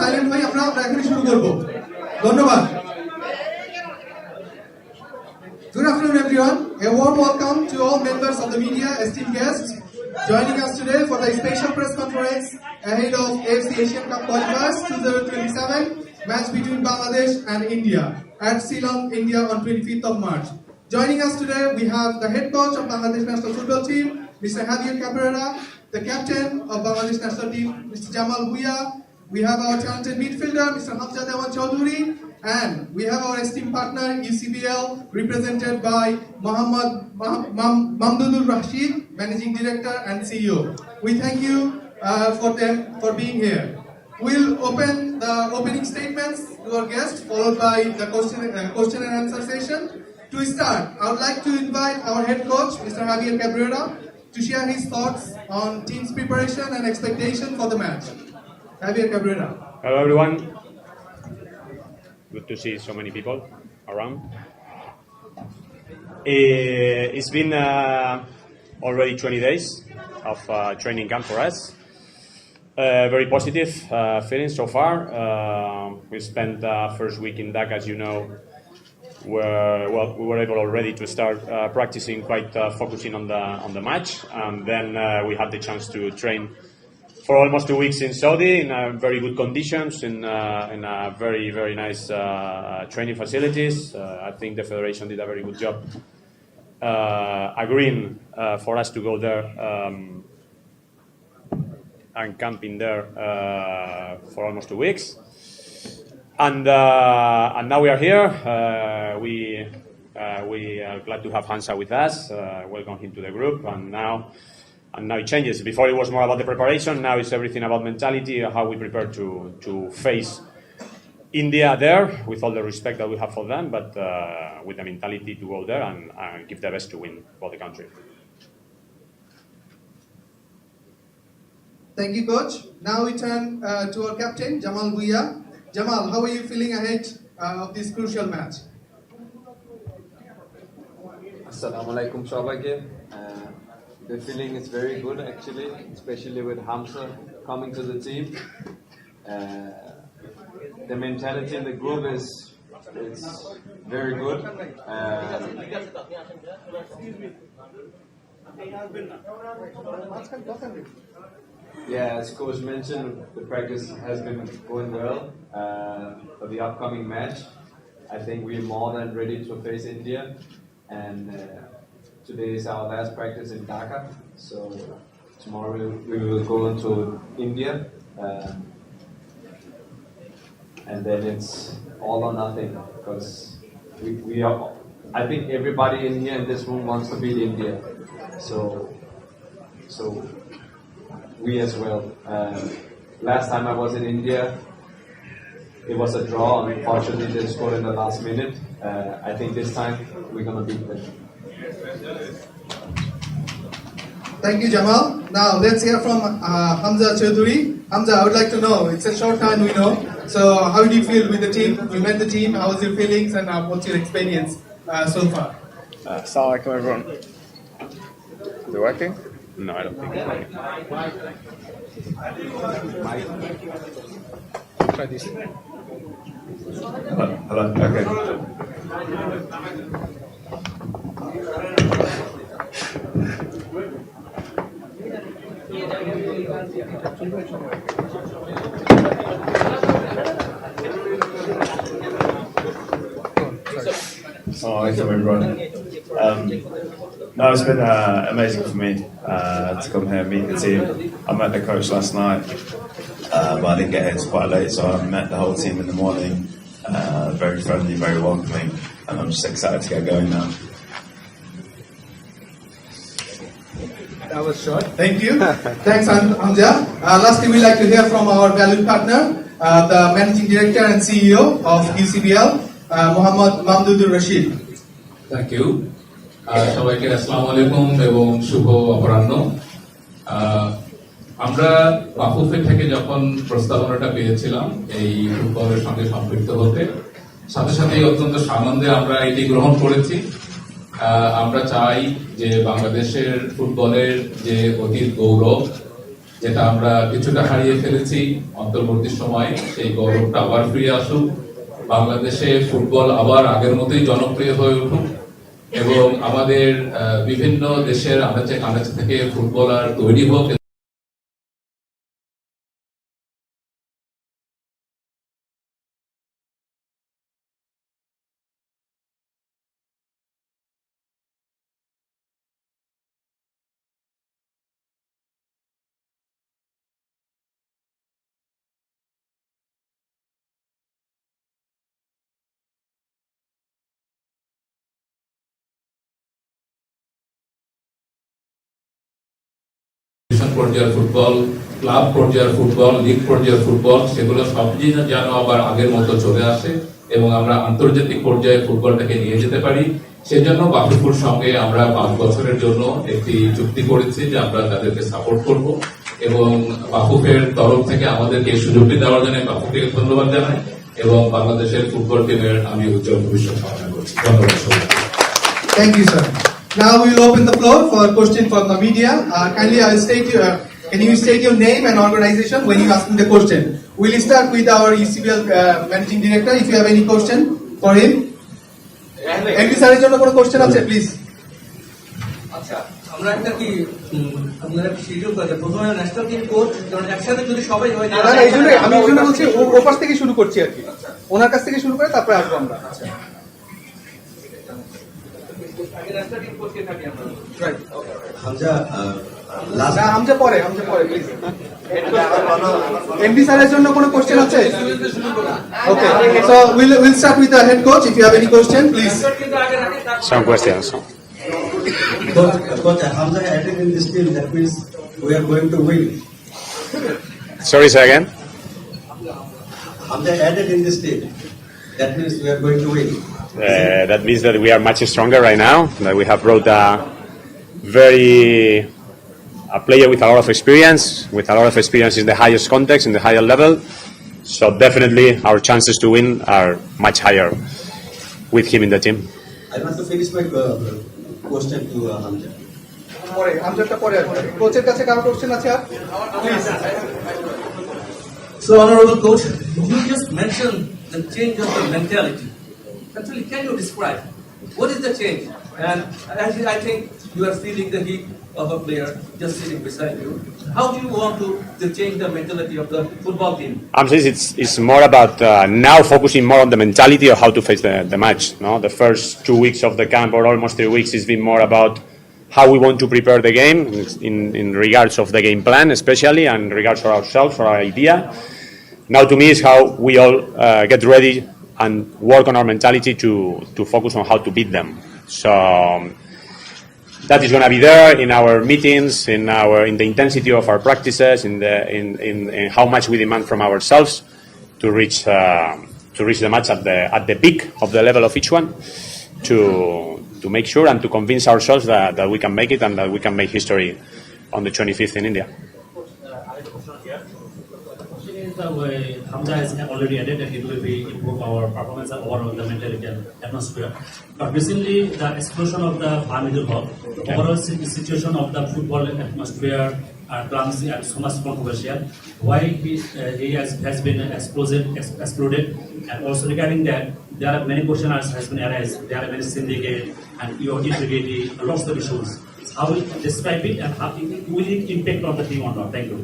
Silent হই আমরা এখনই শুরু করব ধন্যবাদ Good afternoon everyone. A warm welcome to all members of the media, esteemed guests joining us today for the special press conference ahead of AFC Asian Cup qualifiers 2027 match between Bangladesh and India at Ceylon, India on 25th of March. Joining us today we have the head coach of Bangladesh national football team, Mr. Hamza Choudhury, the captain of Bangladesh national team, Mr. Jamal Bhuiya. We have our talented midfielder, Mr. Hamza Choudhury, and we have our esteemed partner, UCBL, represented by Mamdudul Rashid, Managing Director and CEO. We thank you for them for being here. We'll open the opening statements to our guests, followed by the question and answer session. To start, I would like to invite our head coach, Mr. Hamza Choudhury, to share his thoughts on team's preparation and expectation for the match. Hamza Choudhury. Hello everyone. Good to see so many people around. It's been already 20 days of training camp for us. Very positive feelings so far. We spent the first week in Dhaka, as you know, where we were able already to start practicing, quite focusing on the match, and then we had the chance to train for almost 2 weeks in Saudi in very good conditions, in very, very nice training facilities. I think the federation did a very good job agreeing for us to go there and camping there for almost 2 weeks. And now we are here. We are glad to have Hamza with us. Welcome him to the group. And now it changes. Before it was more about the preparation. Now it's everything about mentality, how we prepare to face India there, with all the respect that we have for them, but with the mentality to go there and give their best to win for the country. Thank you, coach. Now we turn to our captain, Jamal Bhuiya. Jamal, how are you feeling ahead of this crucial match? Assalamu alaikum shabaike. The feeling is very good actually, especially with Hamza coming to the team. The mentality in the group is very good. Yeah, as coach mentioned, the practice has been going well for the upcoming match. I think we're more than ready to face India, and today is our last practice in Dhaka, so tomorrow we will go into India, and then it's all or nothing, because we are. I think everybody in here in this room wants to beat India, so we as well. Last time I was in India, it was a draw. Unfortunately, they scored in the last minute. I think this time we're gonna beat them. Thank you, Jamal. Now let's hear from Hamza Choudhury. Hamza, I would like to know, it's a short time we know, so how do you feel with the team? You met the team, how was your feelings and what's your experience so far? Assalamu alaikum everyone. Is it working? No, I don't think it's working. Try this. Hello. Okay. Assalamualaikum everyone. No, it's been amazing for me to come here and meet the team. I met the coach last night, but I didn't get here quite late, so I met the whole team in the morning. Very friendly, very welcoming, and I'm just excited to get going now. That was short. Thank you. Thanks, Hamza. Lastly, we'd like to hear from our valued partner, the Managing Director and CEO of UCBL, Mamdudul Rashid. Thank you. সবাইকে আসসালামু আলাইকুম এবং শুভ অপরাহ্ন। আমরা বাফুফে থেকে যখন প্রস্তাবনাটা পেয়েছিলাম এই ফুটবলের সঙ্গে সম্পৃক্ত হতে, সাথে সাথে অত্যন্ত সানন্দে আমরা এটি গ্রহণ করেছি। আমরা চাই যে বাংলাদেশের ফুটবলের যে অতীত গৌরব, যেটা আমরা কিছুটা হারিয়ে ফেলেছি অন্তর্বর্তী সময়ে সেই গৌরবটা আবার ফিরে আসুক, বাংলাদেশে ফুটবল আবার আগের মতোই জনপ্রিয় হয়ে উঠুক এবং আমাদের বিভিন্ন দেশের আনাচে কানাচে থেকে ফুটবলার তৈরি হোক। পর্যায়ের ফুটবল, ক্লাব পর্যায়ের ফুটবল, লিগ পর্যায়ের ফুটবল, সেগুলো সব যেন আবার আগের মতো চলে আসে এবং আমরা আন্তর্জাতিক পর্যায়ে ফুটবলটাকে নিয়ে যেতে পারি। সেজন্য বাফুফের সঙ্গে আমরা 5 বছরের জন্য একটি চুক্তি করেছি যে আমরা তাদেরকে সাপোর্ট করব এবং বাফুফের তরফ থেকে আমাদেরকে এই সুযোগটি দেওয়ার জন্য বাফুফকে ধন্যবাদ জানাই এবং বাংলাদেশের ফুটবল টিমের আমি উজ্জ্বল ভবিষ্যৎ কামনা করছি। ধন্যবাদ সবাইকে। Thank you, sir. Now we will open the floor for a question from the media. Kindly, can you state your name and organization when you asking the question? We'll start with our ECBL managing director. If you have any question for him, MD sir, জন্য কোনো question আছে, please. আচ্ছা, আমরা একটা কি আপনারা schedule করে প্রথমে ন্যাশনাল টিম কোচ, কারণ একসাথে যদি সবাই হয় না, এই জন্য আমি বলছি ওপাশ থেকে শুরু করছি আর কি, ওনার কাছ থেকে শুরু করে তারপরে আসবো আমরা। আচ্ছা, হামজা পরে প্লিজ। এমডি স্যারের জন্য কোনো কোশ্চেন আছে? ওকে, so we'll start with the head coach. If you have any question, please. Some questions. Coach, Hamza added in this team, that means we are going to win. Sorry, say again. Hamza added in this team, that means we are going to win. That means that we are much stronger right now, that we have brought a player with a lot of experience, in the highest context, in the higher level. So definitely our chances to win are much higher with him in the team. I want to finish my question to Hamza. হামজাটা পরে আসবে। কোচের কাছে কারো question আছে আর? Please. So, honorable coach, you just mentioned the change of the mentality. Actually, can you describe what is the change? And actually, I think you are feeling the heat of a player just sitting beside you. How do you want to change the mentality of the football team? I'm saying it's more about now focusing more on the mentality of how to face the match. No, the first 2 weeks of the camp, or almost 3 weeks, has been more about how we want to prepare the game in regards of the game plan, especially, and regards for ourselves, for our idea. Now, to me, is how we all get ready and work on our mentality to focus on how to beat them. So that is going to be there in our meetings, in the intensity of our practices, in how much we demand from ourselves to reach the match at the peak of the level of each one, to make sure and to convince ourselves that we can make it and that we can make history on the 25th in India. Hamza has already added that it will be improve our performance and overall the mentality and atmosphere. But recently, the explosion of the Hamidul Hall, overall situation of the football atmosphere are clumsy and so much controversial. Why he has been exploded, and also regarding that, there are many questions has been arised. There are many syndicate and your integrity, lots of issues. How will you describe it, and how will it impact on the team or not? Thank you.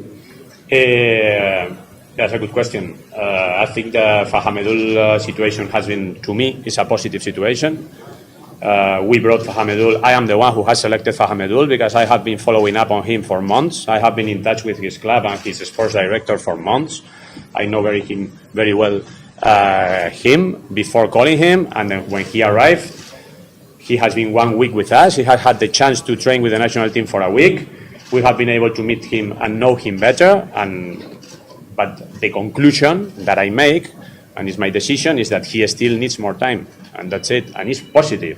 That's a good question. I think the Fahamedul situation has been, to me, is a positive situation. We brought Fahamedul. I am the one who has selected Fahamedul because I have been following up on him for months. I have been in touch with his club and his sports director for months. I know very well him before calling him, and then when he arrived, he has been 1 week with us. He has had the chance to train with the national team for a week. We have been able to meet him and know him better, but the conclusion that I make, and it's my decision, is that he still needs more time, and that's it, and it's positive.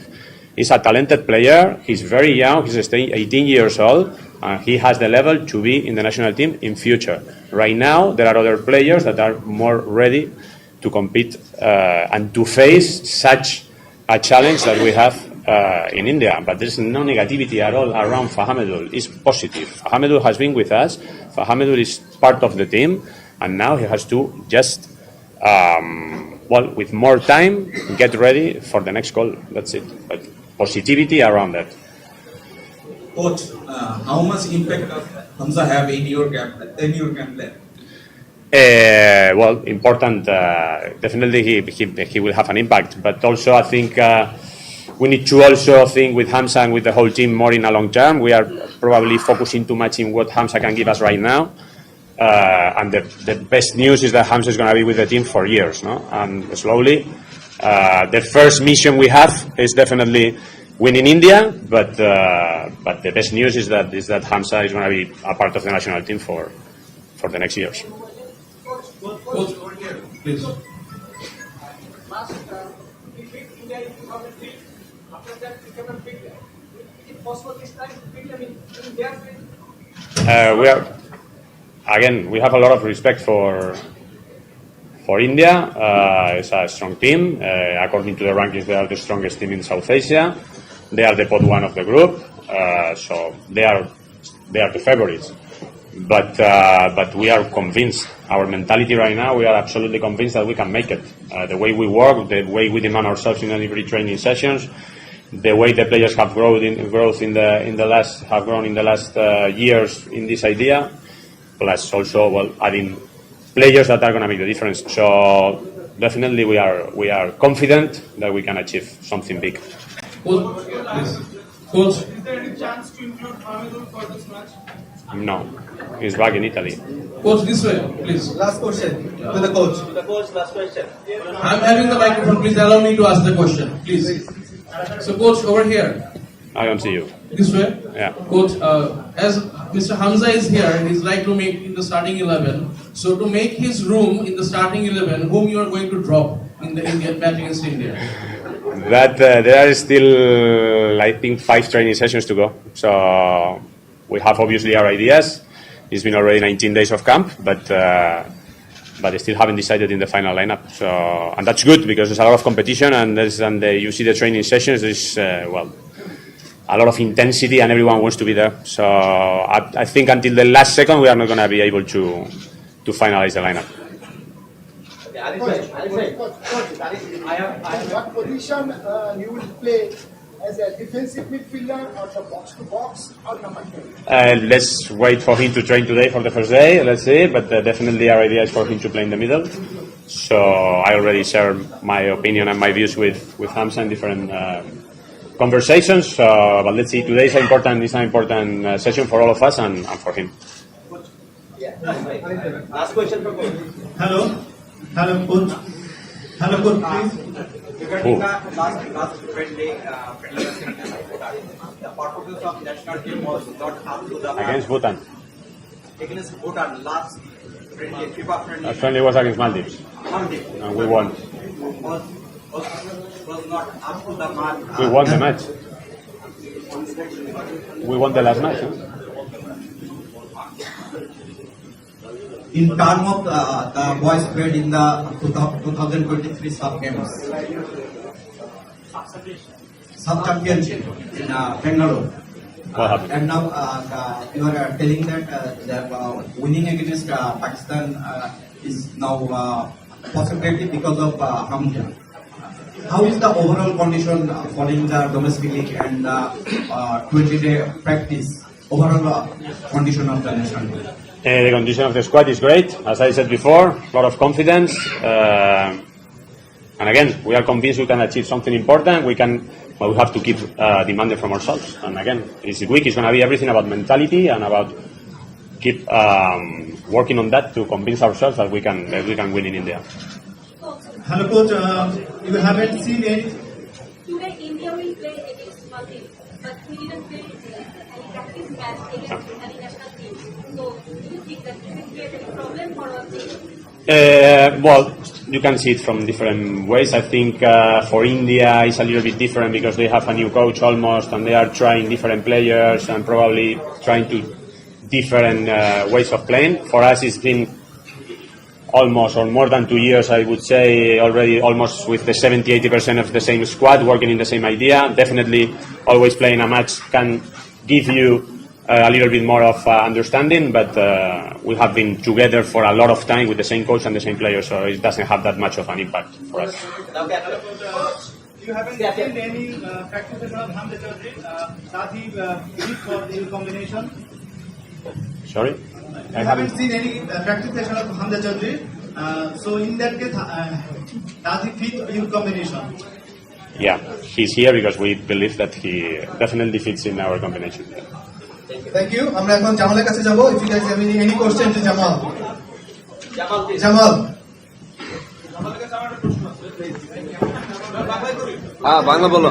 He's a talented player, he's very young, he's 18 years old, and he has the level to be in the national team in future. Right now, there are other players that are more ready to compete and to face such a challenge that we have in India, but there's no negativity at all around Fahamedul. It's positive. Fahamedul has been with us. Fahamedul is part of the team, and now he has to just, with more time, get ready for the next call. That's it. But positivity around that. Coach, how much impact does Hamza have in your camp plan? Important. Definitely, he will have an impact. But also, I think we need to also think with Hamza and with the whole team more in a long term. We are probably focusing too much in what Hamza can give us right now. And the best news is that Hamza is going to be with the team for years, no? And slowly, the first mission we have is definitely win in India. But the best news is that Hamza is going to be a part of the national team for the next years. Coach, please. We have a lot of respect for India. It's a strong team. According to the rankings, they are the strongest team in South Asia. They are the pot one of the group, so they are the favorites. But we are convinced. Our mentality right now, we are absolutely convinced that we can make it. The way we work, the way we demand ourselves in every training sessions, the way the players have grown in the last years in this idea, plus also adding players that are going to make the difference. So definitely we are confident that we can achieve something big. Coach, Is there any chance to include Hamidul for this match? No, he's back in Italy. Coach, this way, please. Last question to the coach. Last question. I'm having the microphone. Please allow me to ask the question, please. So, Coach, over here. I don't see you. This way? Yeah. Coach, as Mr. Hamza is here, he's like to make in the starting 11. So, to make his room in the starting 11, whom you are going to drop in the Indian match against India? That there are still, I think, 5 training sessions to go. So we have obviously our ideas. It's been already 19 days of camp, but they still haven't decided in the final lineup. So, and that's good because there's a lot of competition, and you see the training sessions. There's a lot of intensity, and everyone wants to be there. So I think until the last second, we are not going to be able to finalize the lineup. What position you will play as a defensive midfielder or the box to box or number 10? Let's wait for him to train today for the first day. Let's see, but definitely our idea is for him to play in the middle. So I already shared my opinion and my views with Hamza in different conversations. But let's see. Today is an important session for all of us and for him. Last question for coach. Hello, coach. Hello, coach, please. Regarding the last friendly the performance of national team was not up to the Against Bhutan. Against Bhutan last friendly FIFA friendly. That friendly was against Maldives. And we won. Was not up to the mark. We won the match. We won the last match. Huh? In terms of the boys played in the 2023 sub-championship in Bangalore. And now you are telling that winning against Pakistan is now a possibility because of Hamza. How is the overall condition following the domestic league and the 20-day practice? Overall condition of the national team? The condition of the squad is great, as I said before, a lot of confidence. And again, we are convinced we can achieve something important. We have to keep demanding from ourselves. And again, this week is going to be everything about mentality and about keep working on that to convince ourselves that we can win in India. Hello, coach. You haven't seen it. Today, India will play against Maldives, but we didn't play any practice match against the national team. So, do you think that will create any problem for our team? Well, you can see it from different ways. I think for India it's a little bit different because they have a new coach almost, and they are trying different players and probably trying to different ways of playing. For us, it's been almost or more than 2 years, I would say, already almost with the 70-80% of the same squad, working in the same idea. Definitely, always playing a match can give you a little bit more of understanding, but we have been together for a lot of time with the same coach and the same players, so it doesn't have that much of an impact for us. You haven't seen any practice session of Hamza Choudhury? Does he bid for the combination? Sorry? I haven't seen any practice session of Hamza Choudhury. So in that case, does he fit your combination? Yeah, he's here because we believe that he definitely fits in our combination. Thank you. আমরা এখন জামালের কাছে যাব. If you guys have any question to Jamal. Jamal. Bangla বলো।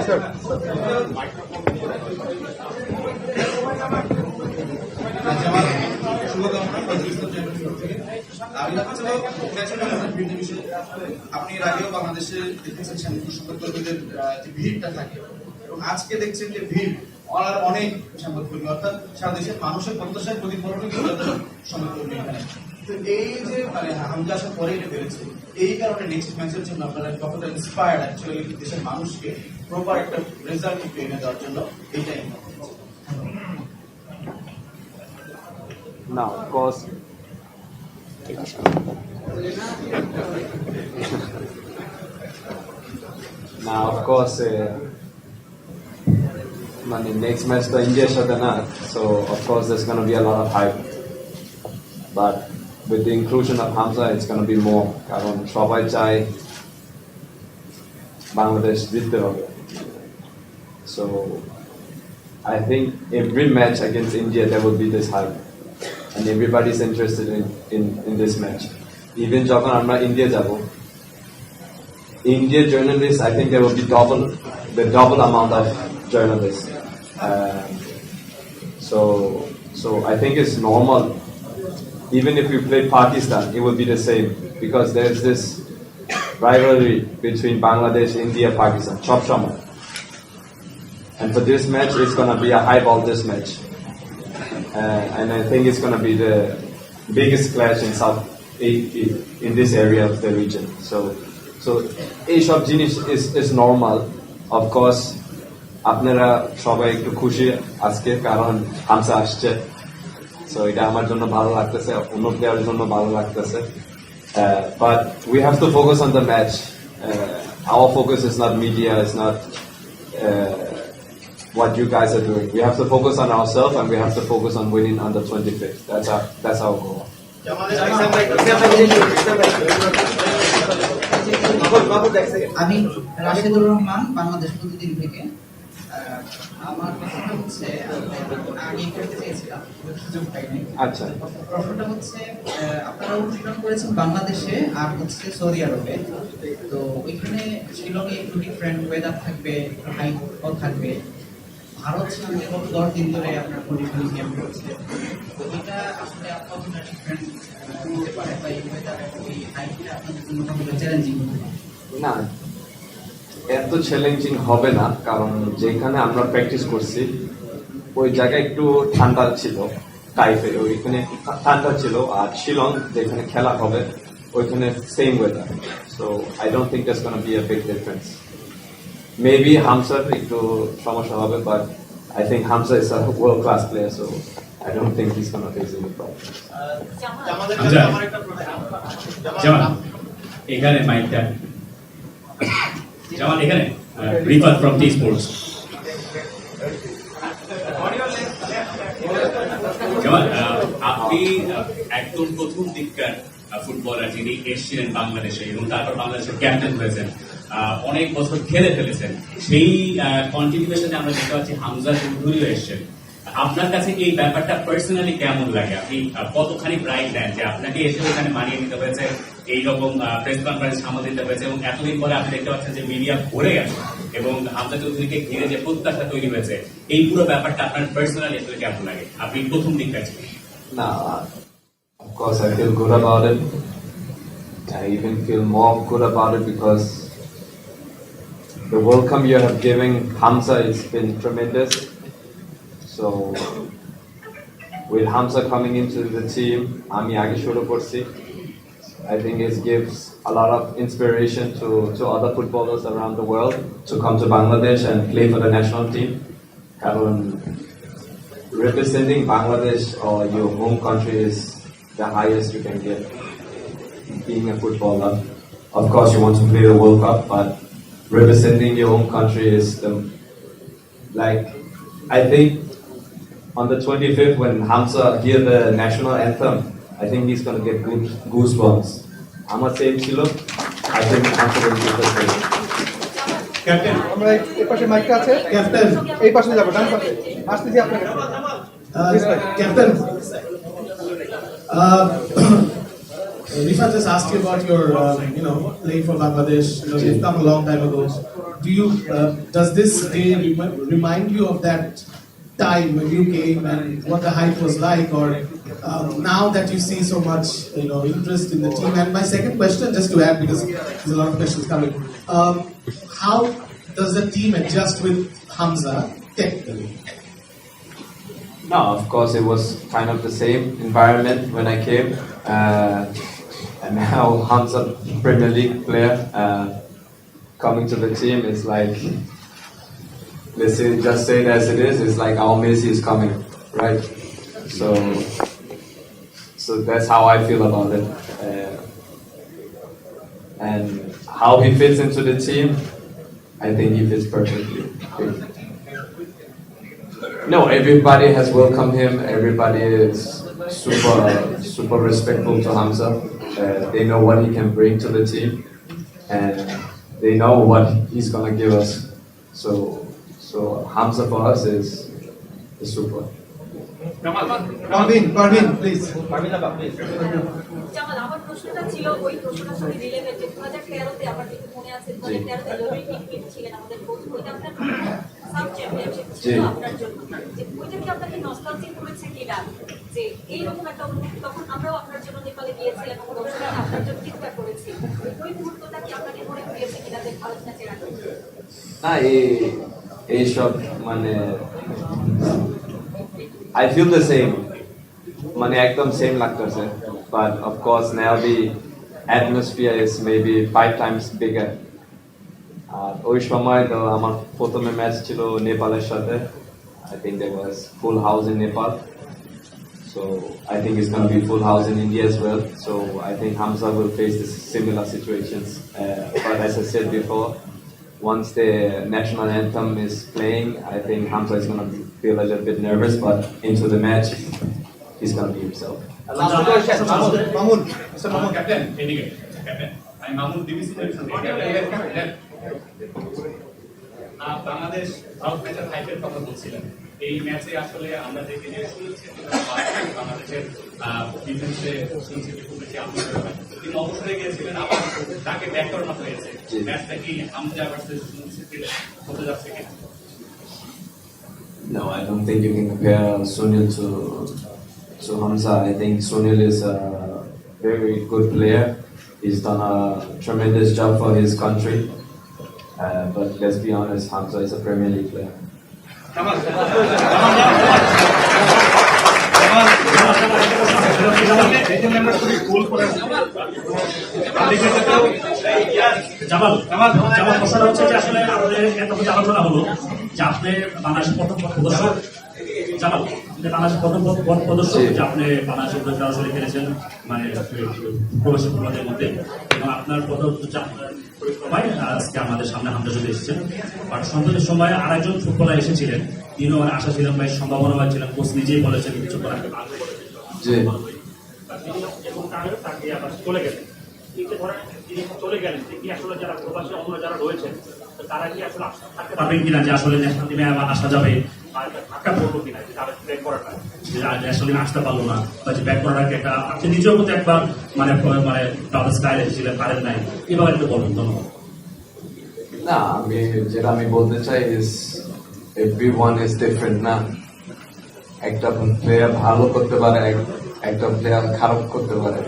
আপনি এর আগেও বাংলাদেশে দেখেছেন সংবাদকর্মীদের যে ভিড়টা থাকে এবং আজকে দেখছেন যে ভিড় অনেক সংবাদকর্মী অর্থাৎ সারা দেশের মানুষের প্রত্যাশার প্রতিফলনই সংবাদকর্মী এখানে। তো এই যে মানে হামজা আসার পরে এটা বেড়েছে, এই কারণে নেক্সট ম্যাচের জন্য আপনারা কতটা ইন্সপায়ার্ড অ্যাকচুয়ালি দেশের মানুষকে প্রপার একটা রেজাল্ট এনে দেওয়ার জন্য এইটাই। Now, of course, next match to India Shadana, so of course there's going to be a lot of hype. But with the inclusion of Hamza, it's going to be more. Karon shobai chai Bangladesh jitte hobe. So I think every match against India there will be this hype. And everybody's interested in this match. Even যখন আমরা India যাবো, India journalists, I think there will be the double amount of journalists. So I think it's normal. Even if we play Pakistan, it will be the same because there's this rivalry between Bangladesh, India, Pakistan. Chop Shama. And for this match, it's going to be a high voltage match. And I think it's going to be the biggest clash in this area of the region. So এই সব জিনিস is normal. Of course, আপনারা সবাই একটু খুশি আজকে কারণ হামজা আসছে। So এটা আমার জন্য ভালো লাগতেছে, অন্য প্লেয়ারের জন্য ভালো লাগতেছে। But we have to focus on the match. Our focus is not media, it's not what you guys are doing. We have to focus on ourselves and we have to focus on winning on the 25th. That's our goal. আমি রাশেদুর রহমান বাংলাদেশ প্রতিদিন থেকে আমার প্রশ্নটা হচ্ছে আগে করতে চেয়েছিলাম সুযোগ পাইনি। আচ্ছা, প্রশ্নটা হচ্ছে আপনারা অনুশীলন করেছেন বাংলাদেশে আর হচ্ছে সৌদি আরবে, তো ওইখানে শিলংয়ে একটু ডিফারেন্ট ওয়েদার থাকবে, হাইটও থাকবে। ভারত সামনে গত 10 দিন ধরে আপনার কন্ডিশনিং ক্যাম্প করছে, তো এটা আসলে কতটা ডিফারেন্ট হতে পারে বা এই ওয়েদার এই হাইটটা আপনাদের জন্য কতটা চ্যালেঞ্জিং হতে পারে? না, এত চ্যালেঞ্জিং হবে না কারণ যেখানে আমরা প্র্যাকটিস করছি ওই জায়গায় একটু ঠান্ডা ছিল, টাইপের ওইখানে ঠান্ডা ছিল, আর শিলং যেখানে খেলা হবে ওইখানে same weather. So I don't think that's gonna be a big difference. Maybe হামজার একটু সমস্যা হবে, but I think Hamza is a world class player, so I don't think he's going to face any problem. Jamal, এখানে মাইকটা। Jamal, এখানে Rifat from T Sports. Jamal, আপনি একদম প্রথম দিককার ফুটবলার যিনি এসেছিলেন বাংলাদেশে এবং তারপর বাংলাদেশের ক্যাপ্টেন হয়েছেন, অনেক বছর খেলে ফেলেছেন। সেই কন্টিনিউশনে আমরা দেখতে পাচ্ছি হামজা চৌধুরীও এসেছেন। আপনার কাছে এই ব্যাপারটা পার্সোনালি কেমন লাগে? আপনি কতখানি প্রাইড দেন যে আপনাকে এসে ওখানে মানিয়ে নিতে হয়েছে, এইরকম প্রেস কনফারেন্স সামনে দিতে হয়েছে এবং এতদিন পরে আপনি দেখতে পাচ্ছেন যে মিডিয়া ভরে গেছে এবং হামজা চৌধুরীকে ঘিরে যে প্রত্যাশা তৈরি হয়েছে, এই পুরো ব্যাপারটা আপনার পার্সোনালি আসলে কেমন লাগে? আপনি প্রথম দিকটা ছিলেন। না, of course I feel good about it. I even feel more good about it because the welcome you have given Hamza has been tremendous. So with Hamza coming into the team, আমি আগে শুরু করছি, I think it gives a lot of inspiration to other footballers around the world to come to Bangladesh and play for the national team. Representing Bangladesh or your home country is the highest you can get being a footballer. Of course you want to play the World Cup, but representing your home country is I think on the 25th when Hamza hear the national anthem, I think he's going to get goosebumps. Amar same chilo. I think Hamza will get the same. Captain আমরা এই পাশে মাইকটা আছে captain এই পাশে যাব ডান পাশে আসতেছি আপনার কাছে captain Rifa just asked you about your playing for Bangladesh. You've come a long time ago. Does this day remind you of that time when you came and what the hype was like, or now that you see so much interest in the team? And my second question, just to add, because there's a lot of questions coming, how does the team adjust with Hamza technically? No, of course it was kind of the same environment when I came, and now Hamza, Premier League player, coming to the team is like, let's say, just say it as it is. It's like our Messi is coming, right? So that's how I feel about it, and how he fits into the team. I think he fits perfectly. No, everybody has welcomed him. Everybody is super respectful to Hamza. They know what he can bring to the team, and they know what he's gonna give us. So Hamza for us is super. Parveen, please. Jamal আমার প্রশ্নটা ছিল ওই প্রশ্নটার সাথে related যে 2013 তে আমার যেটা মনে আছে 2013 তে অলিম্পিক ছিলেন আমাদের কোচ ওইটা আপনার সাব চ্যাম্পিয়নশিপ ছিল আপনার জন্য যে ওইটা কি আপনাকে নস্টালজিক করেছে কিনা যে এই রকম একটা অনুভূতি তখন আমরাও আপনার জন্য নেপালে গিয়েছিলাম এবং দর্শকরা আপনার জন্য চিৎকার করেছি ওই মুহূর্তটা কি আপনাকে মনে করিয়েছে কিনা যে ভারত ম্যাচের আগে না এই সব মানে I feel the same. Mane ekdom same lagteche. But of course now the atmosphere is maybe 5 times bigger. Oi shomoy to amar prothome match chilo Nepaler sathe. I think there was full house in Nepal. So I think it's going to be full house in India as well. So I think Hamza will face this similar situations. But as I said before, once the national anthem is playing, I think Hamza is going to feel a little bit nervous, but into the match, he's going to be himself. Mamun, Captain, I'm Mamun DBC. Bangladesh Bharat ম্যাচের হাইপের কথা বলছিলেন এই ম্যাচে আসলে আমরা দেখে যে বাংলাদেশের ডিফেন্সে শুনছি খুব বেশি আন্দোলন তিনি অবসরে গিয়েছিলেন আবার তাকে ব্যাক করানো হয়েছে ম্যাচটা কি হামজা ভার্সেস হতে যাচ্ছে কিনা No, I don't think you can compare Sunil to Hamza. I think Sunil is a very good player. He's done a tremendous job for his country. But let's be honest, Hamza is a Premier League player. Jamal প্রশ্ন হচ্ছে যে আসলে আমাদের এত কিছু আলোচনা হলো যে আপনি বাংলাদেশের প্রথম প্রদর্শক জামাল বাংলাদেশের প্রথম প্রদর্শক যে আপনি বাংলাদেশের সরাসরি খেলেছেন মানে প্রবাসী ফুটবলের মধ্যে এবং আপনার প্রথম পরিক্রমায় আজকে আমাদের সামনে হামজা চৌধুরী এসেছেন বাট সম্প্রতির সময় আরেকজন ফুটবলার এসেছিলেন তিনিও মানে আশা ছিলেন বা সম্ভাবনা ছিলেন কোচ নিজেই বলেছেন কিছু করার এবং তাকে আবার চলে গেলেন তিনি চলে গেলেন কি আসলে যারা প্রবাসী অন্য যারা রয়েছেন তারা কি আসলে থাকতে পারবেন কিনা যে আসলে ন্যাশনাল টিমে আবার আসা যাবে ধাক্কা পড়বো কিনা যে তাদের ব্যাক করাটা যে ন্যাশনাল টিমে আসতে পারলো না বা যে ব্যাক করাটাকে একটা আপনি নিজের মতো একবার মানে ডাবল স্কাই রেখেছিলেন পারেন নাই এভাবে একটু বলুন ধন্যবাদ না যেটা আমি বলতে চাই is everyone is different না একটা প্লেয়ার ভালো করতে পারে একটা প্লেয়ার খারাপ করতে পারে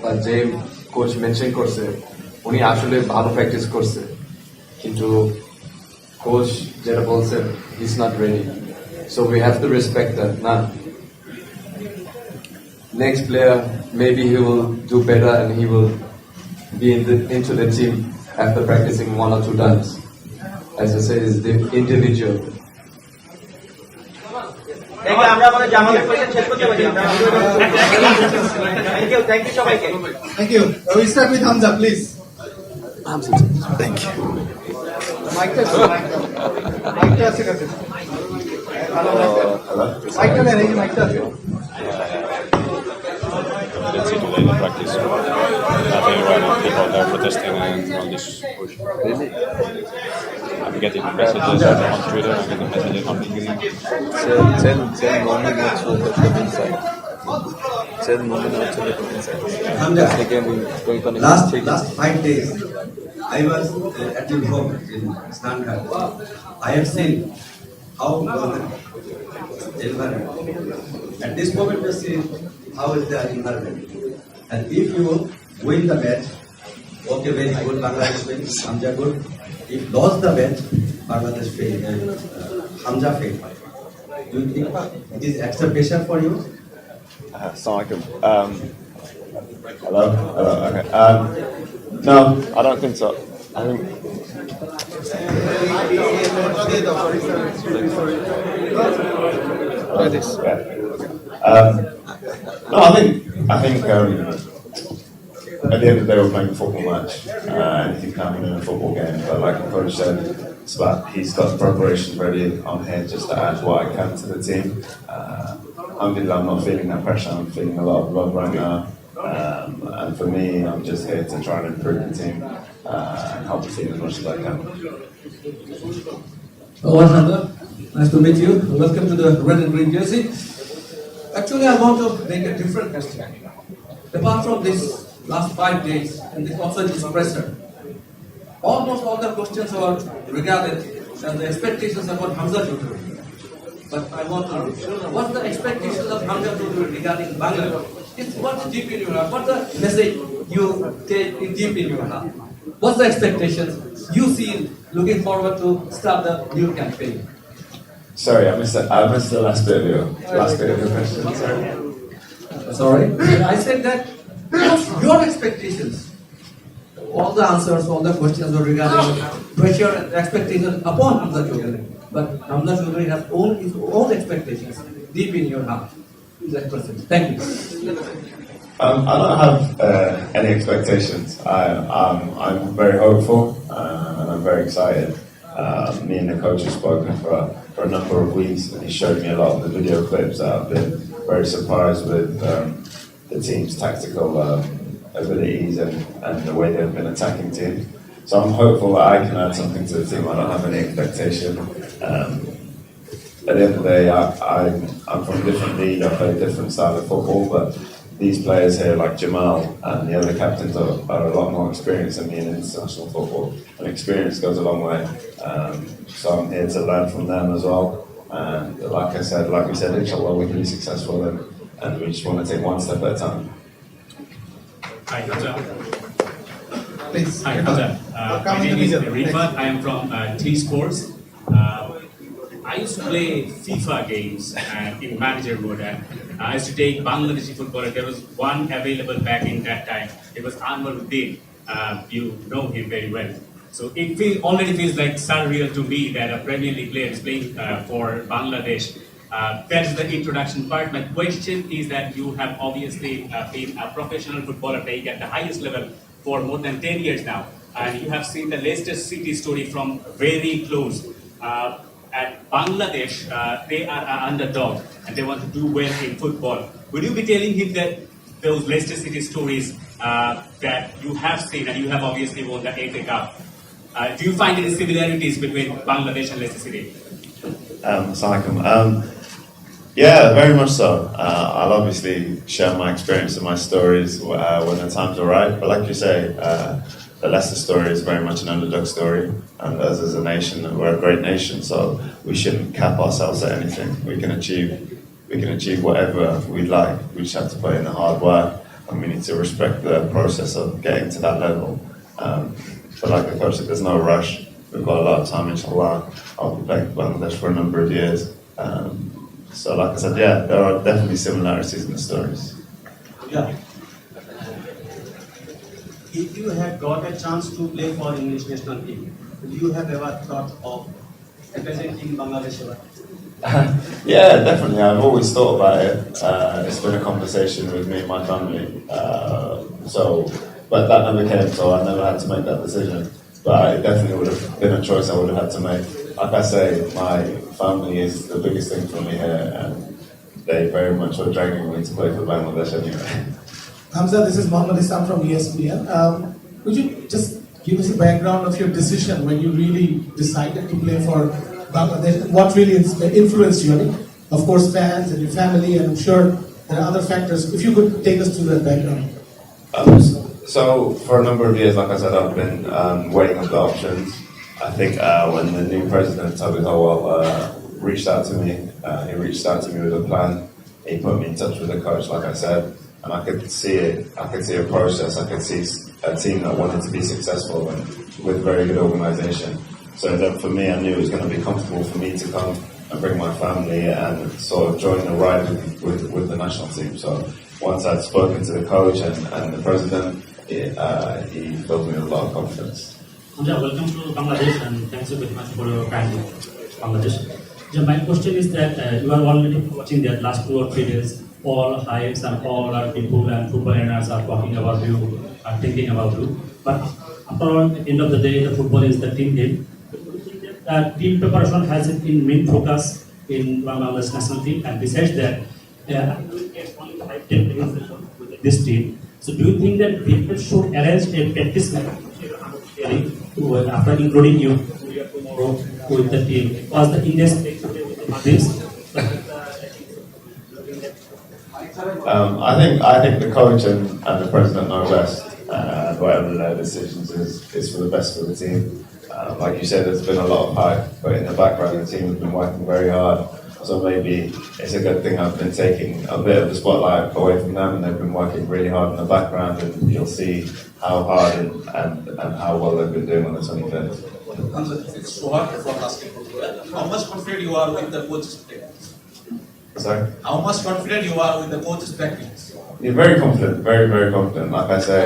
বা যে কোচ মেনশন করছে উনি আসলে ভালো প্র্যাকটিস করছে কিন্তু কোচ যেটা বলছে is not ready so we have to respect that না next player maybe he will do better and he will be into the team after practicing 1 or 2 times. As I said, it's the individual. Thank you. We start with Hamza, please. Thank you. Mic test. Mic test. Hello? Mic test. Mic test. Let's see today the practice. Nothing right now. People there protesting and all this push. Really? I'm getting messages on Twitter. I'm getting messages on LinkedIn. Tell Momin not to let them inside. Tell Momin not to let them inside. Hamza, Again, we're going to last 5 days, I was at your home in Stanford. I have seen how was the environment. At this moment, we see how is the environment. And if you win the match, okay, very good, Bangladesh win, Hamza good. If lost the match, Bangladesh fail, Hamza fail. Do you think it is extra pressure for you? Assalamualaikum. Hello? Hello, okay. No, I don't think so. I think... Like this. Yeah. No, I think at the end of the day we're playing a football match. Anything can happen in a football game, but like the coach said, it's about he's got the preparation ready. I'm here just to add what I can to the team. I'm not feeling that pressure. I'm feeling a lot of love right now. And for me, I'm just here to try and improve the team and help the team as much as I can. Hamza, nice to meet you. Welcome to the red and green jersey. Actually, I want to make a different question. Apart from this last 5 days and this also this pressure, almost all the questions are regarded and the expectations about Hamza Choudhury. But I want to know, what's the expectations of Hamza Choudhury regarding Bangladesh? What's deep in your heart? What's the message you take deep in your heart? What's the expectations you see looking forward to start the new campaign? Sorry, I missed the last bit of your question. Sorry? I said that what's your expectations? All the answers, all the questions are regarding pressure and expectations upon Hamza Choudhury. But Hamza Choudhury has his own expectations deep in your heart. That person. Thank you. I don't have any expectations. I'm very hopeful and I'm very excited. Me and the coach have spoken for a number of weeks, and he showed me a lot of the video clips that I've been very surprised with the team's tactical abilities and the way they've been attacking teams. So I'm hopeful that I can add something to the team. I don't have any expectation. At the end of the day, I'm from a different league. I play a different style of football, but these players here, like Jamal and the other captains, are a lot more experienced than me in international football. And experience goes a long way. So I'm here to learn from them as well. And like we said, inshallah, we can be successful, and we just want to take one step at a time. Hi, Hamza. Please. Hi, Hamza. My name is Rifat. I am from T Sports. I used to play FIFA games in manager mode, and I used to take Bangladeshi footballer. There was one available back in that time. It was Anwaruddin. You know him very well. So it already feels like surreal to me that a Premier League player is playing for Bangladesh. That is the introduction part. My question is that you have obviously been a professional footballer playing at the highest level for more than 10 years now. And you have seen the Leicester City story from very close. At Bangladesh, they are an underdog and they want to do well in football. Would you be telling him that those Leicester City stories that you have seen, and you have obviously won the FA Cup, do you find any similarities between Bangladesh and Leicester City? Assalamualaikum. Yeah, very much so. I'll obviously share my experience and my stories when the time's are right. But like you say, the Leicester story is very much an underdog story, and us as a nation, we're a great nation, so we shouldn't cap ourselves at anything. We can achieve whatever we'd like. We just have to put in the hard work, and we need to respect the process of getting to that level. But like the coach said, there's no rush. We've got a lot of time, inshallah. I'll be playing for Bangladesh for a number of years. So like I said, yeah, there are definitely similarities in the stories. Yeah. if you had got a chance to play for English national team, would you have ever thought of representing Bangladesh ever? Yeah, definitely. I've always thought about it. It's been a conversation with me and my family. But that never came, so I never had to make that decision. But it definitely would have been a choice I would have had to make. Like I say, my family is the biggest thing for me here, and they very much were dragging me to play for Bangladesh anyway. Hamza, this is Mohammad Isam from ESPN. Could you just give us a background of your decision when you really decided to play for Bangladesh? What really influenced you? I mean, of course, fans and your family, and I'm sure there are other factors. If you could take us through that background. So for a number of years, like I said, I've been weighing up the options. I think when the new president, Toby Howell, reached out to me, he reached out to me with a plan. He put me in touch with a coach, like I said, and I could see it. I could see a process. I could see a team that wanted to be successful and with very good organisation. So then for me, I knew it was going to be comfortable for me to come and bring my family and sort of join the ride with the national team. So once I'd spoken to the coach and the president, he filled me with a lot of confidence. Hamza, welcome to Bangladesh and thanks very much for your time in Bangladesh. My question is that you are already watching that last 2 or 3 days, all hypes and all our people and football owners are talking about you, are thinking about you. But after the end of the day, the football is the team game. Team preparation has it in main focus in Bangladesh national team, and besides that, only 5-10 days with this team. So do you think that people should arrange a practice match after including you tomorrow with the team? Was the Indian this? I think the coach and the president know best. Whatever their decisions is for the best for the team. Like you said, there's been a lot of hype, but in the background, the team has been working very hard. So maybe it's a good thing I've been taking a bit of the spotlight away from them, and they've been working really hard in the background, and you'll see how hard and how well they've been doing on the 25th. It's so hard for basketball. How much confident you are with the coach's techniques? Sorry? How much confident you are with the coach's techniques? You're very confident, very, very confident. Like I say,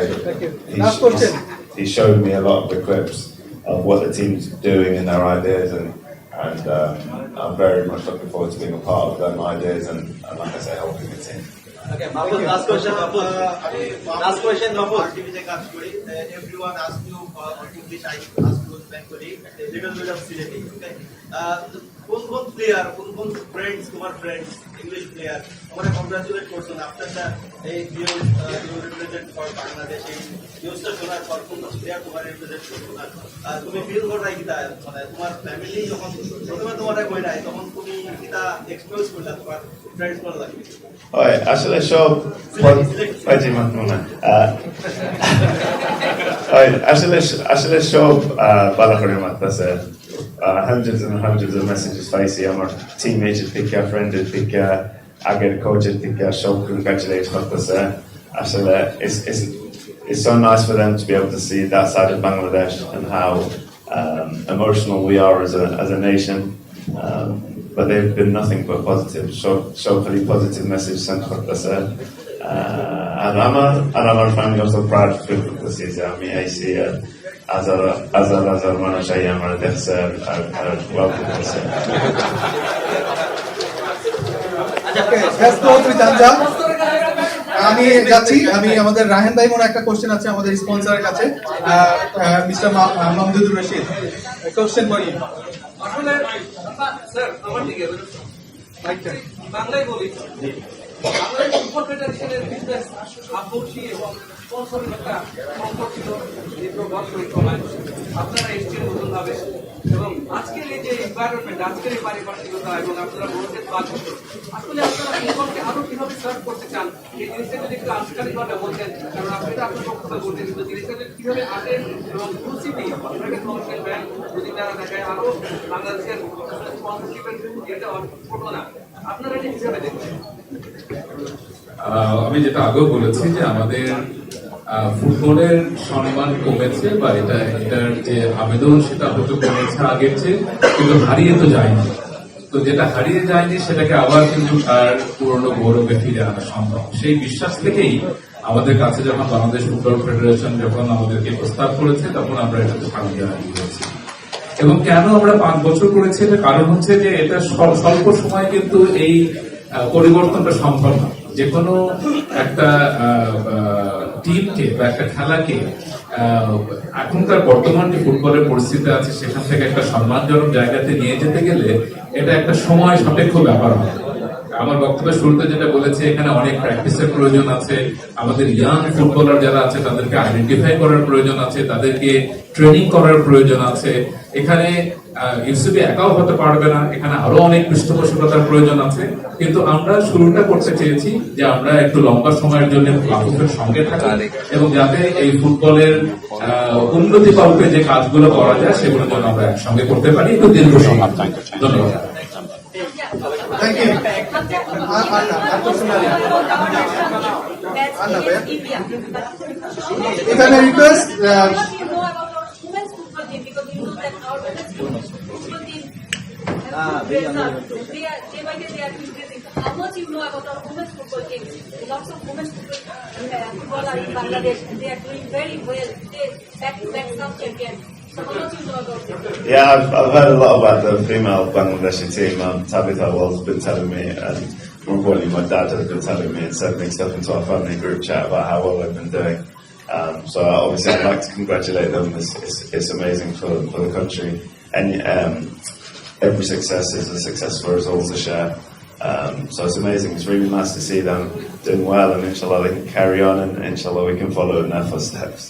he showed me a lot of the clips of what the team's doing and their ideas, and I'm very much looking forward to being a part of them ideas and like I say, helping the team. Okay, Mahmoud, last question, Mahmoud. Last question, Mahmoud. Everyone asked you English, I asked you Bengali, a little bit of Sileti. Okay. কোন player কোন friends তোমার friends English player আমরা congratulate করছেন after the এই you represent for Bangladesh এই নিউজটা শোনার পর কোন প্লেয়ার তোমার রিপ্রেজেন্ট করছো না তুমি ফিল করাই কিতা মানে তোমার ফ্যামিলি যখন প্রথমে তোমার কই নাই তখন তুমি কিতা এক্সপোজ করলা তোমার ফ্রেন্ডস কোন লাগে ওই আসলে সব পাজি মাতমনা ওই আসলে সব ভালো করে মাতছে hundreds and hundreds of messages facey. I'm our teammates at Pika, friend at Pika, I get a coach at Pika, show congratulations on this. Actually, it's so nice for them to be able to see that side of Bangladesh and how emotional we are as a nation. But they've been nothing but positive. Show pretty positive message sent for this. And I'm our family also proud to this is I see Azar Manashai আমার দেখছে আর welcome করছে আমি যাচ্ছি আমাদের রাহেন ভাই মোর একটা question আছে আমাদের স্পন্সরের কাছে মিস্টার মামদুদুর রশিদ কোশ্চেন করি আসলে স্যার আমার দিকে বাংলায় বলি বাংলায় ফুটবল ফেডারেশনের বিজনেস আপত্তি এবং স্পন্সরিং একটা সম্পর্কিত আপনারা এসছেন নতুন ভাবে এবং আজকের এই যে এনভায়রনমেন্ট আজকের এই পারিপার্শ্বিকতা এবং আপনারা বলছেন 5 বছর আসলে আপনারা ফুটবলকে আরো কিভাবে সার্ভ করতে চান এই জিনিসটা যদি একটু আনুষ্ঠানিকভাবে বলতেন কারণ আপনি তো আপনার বক্তব্য বলতেন কিন্তু জিনিসটা কিভাবে আসেন এবং ফুলসিটি আপনাকে কমার্শিয়াল ব্যাংক যদি তারা দেখায় আরো বাংলাদেশের স্পন্সরশিপের এটা করবো না আপনারা এটা হিসাবে দেখছেন আমি যেটা আগেও বলেছি যে আমাদের ফুটবলের সম্মান কমেছে বা এটার যে আবেদন সেটা হয়তো কমেছে আগের চেয়ে কিন্তু হারিয়ে তো যায়নি তো যেটা হারিয়ে যায়নি সেটাকে আবার কিন্তু তার পুরনো গৌরবে ফিরে আনা সম্ভব সেই বিশ্বাস থেকেই আমাদের কাছে যখন বাংলাদেশ ফুটবল ফেডারেশন যখন আমাদেরকে প্রস্তাব করেছে তখন আমরা এটাতে স্বাগত জানিয়েছি। এবং কেন আমরা 5 বছর করেছি এর কারণ হচ্ছে যে এটা স্বল্প সময় কিন্তু এই পরিবর্তনটা সম্ভব না। যে কোনো একটা টিমকে বা একটা খেলাকে এখনকার বর্তমান যে ফুটবলের পরিস্থিতি আছে সেখান থেকে একটা সম্মানজনক জায়গাতে নিয়ে যেতে গেলে এটা একটা সময় সাপেক্ষ ব্যাপার হবে। আমার বক্তব্যের শুরুতে যেটা বলেছে এখানে অনেক প্র্যাকটিসের প্রয়োজন আছে, আমাদের ইয়াং ফুটবলার যারা আছে তাদেরকে আইডেন্টিফাই করার প্রয়োজন আছে, তাদেরকে ট্রেনিং করার প্রয়োজন আছে। এখানে ইউসিবি একাও হতে পারবে না, এখানে আরো অনেক পৃষ্ঠপোষকতার প্রয়োজন আছে। কিন্তু আমরা শুরুটা করতে চেয়েছি যে আমরা একটু লম্বা সময়ের জন্য বাফুফের সঙ্গে থাকি এবং যাতে এই ফুটবলের উন্নতি কল্পে যে কাজগুলো করা যায় সেগুলো যেন আমরা একসঙ্গে করতে পারি একটু দীর্ঘ সময়। ধন্যবাদ। Thank you. If I may request, how much you know about our women's football team? Lots of women's football are in Bangladesh and they are doing very well. They back some champions. So how much you know about them? Yeah, I've heard a lot about the female Bangladeshi team. Tabitha Wall's been telling me, and more importantly, my dad has been telling me and sending stuff into our family group chat about how well they've been doing. So obviously, I'd like to congratulate them. It's amazing for the country, and every success is a success for us all to share. So it's amazing. It's really nice to see them doing well, and inshallah they can carry on, and inshallah we can follow in their footsteps.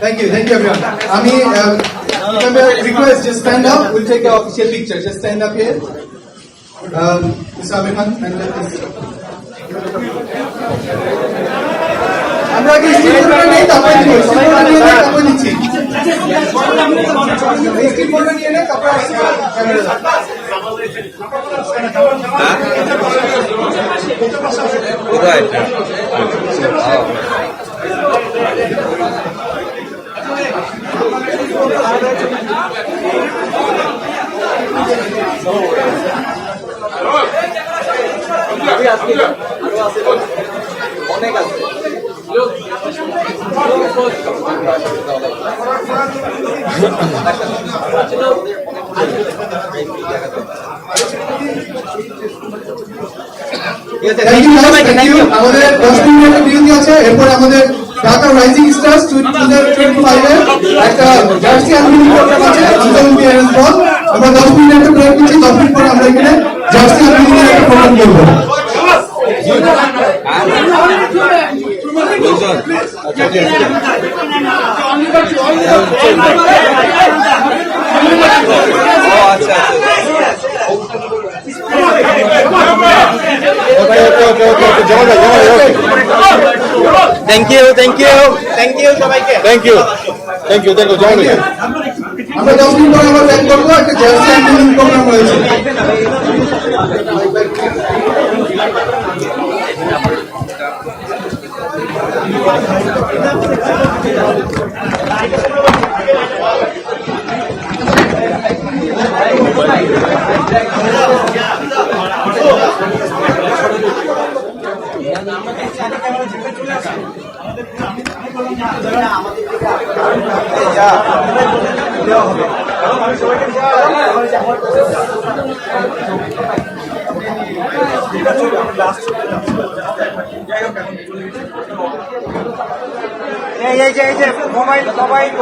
Thank you everyone. Ami, if I may request, just stand up. We'll take an official picture. Just stand up here. Mr. Amir Khan, stand up please. আমরা কি screen করে নেই তারপরে দিব screen করে নিয়ে নেই তারপরে দিচ্ছি স্ক্রিন করে নিয়ে নেই তারপরে অনেক আছে আমাদের 10 মিনিটের বিরতি আছে, এরপর আমাদের ঢাকা রাইজিং স্টার্স 2025 এর একটা জার্সি আনভিলিং প্রোগ্রাম আছে। আমরা 10 মিনিটের ব্রেক নিচ্ছি, 10 মিনিট পরে আমরা এখানে জার্সি আনভিলিং এর একটা প্রোগ্রাম করব। থ্যাংক ইউ সবাইকে থ্যাংক ইউ আমরা 10 মিনিট পরে আবার ব্যাক করব, একটা জার্সি আনভিলিং প্রোগ্রাম রয়েছে। মোবাইল